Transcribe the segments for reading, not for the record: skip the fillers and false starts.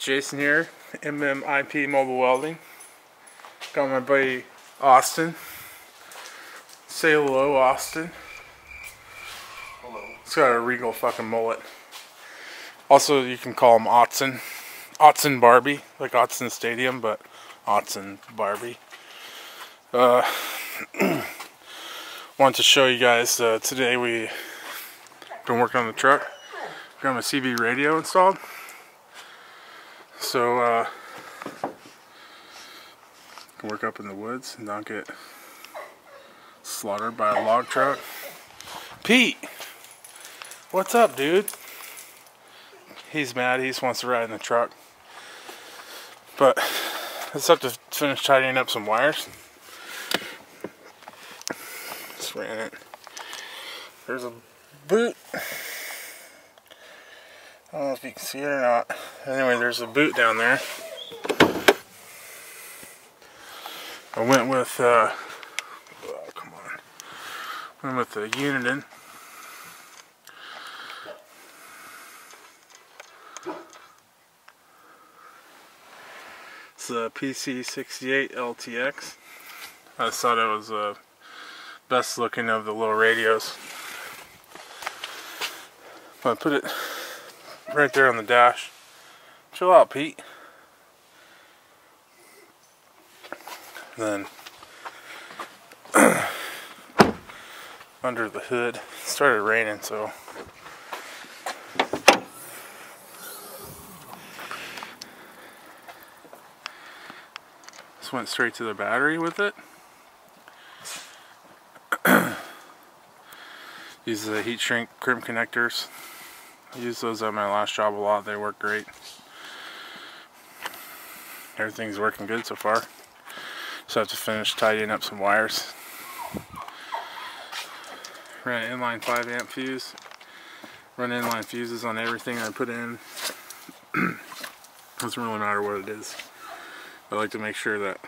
Jason here, MMIP Mobile Welding. Got my buddy Autzen. Say hello, Autzen. Hello. He's got a regal fucking mullet. Also, you can call him Autzen. Autzen Barbie, like Autzen Stadium, but Autzen Barbie. Wanted to show you guys, today we've been working on the truck. Got my CB radio installed. So, can work up in the woods and not get slaughtered by a log truck. Pete! What's up, dude? He's mad, he just wants to ride in the truck. But, let's have to finish tidying up some wires. Just ran it. There's a boot. I don't know if you can see it or not. Anyway, there's a boot down there. I went with, oh, come on. Went with the Uniden. It's a PC68 LTX. I just thought it was the best looking of the little radios. I put it right there on the dash. Chill out, Pete. Then under the hood, it started raining, so just went straight to the battery with it. Use the heat shrink crimp connectors. I used those at my last job a lot. They work great. Everything's working good so far. Just have to finish tidying up some wires. Ran an inline 5 amp fuse. Run inline fuses on everything I put in. Doesn't really matter what it is. I like to make sure that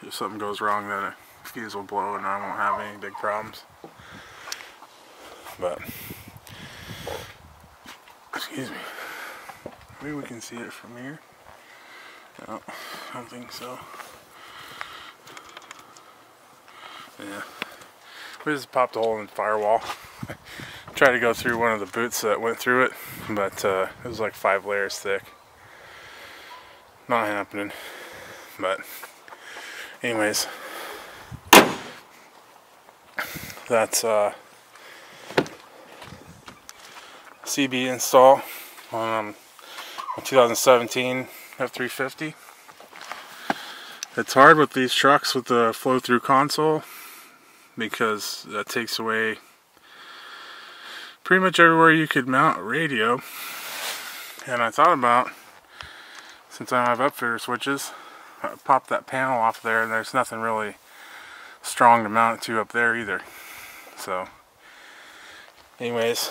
if something goes wrong, that a fuse will blow and I won't have any big problems. But excuse me. Maybe we can see it from here. No, I don't think so. Yeah. We just popped a hole in the firewall. Tried to go through one of the boots that went through it, but it was like 5 layers thick. Not happening. But anyways, that's CB install on a 2017 F-350. It's hard with these trucks with the flow-through console because that takes away pretty much everywhere you could mount a radio. And I thought about, since I don't have upfitter switches, I popped that panel off there and there's nothing really strong to mount it to up there either. So anyways,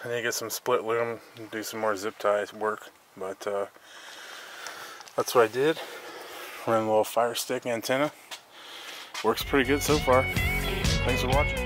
I need to get some split loom and do some more zip ties work, but that's what I did. Run a little fire stick antenna. Works pretty good so far. Thanks for watching.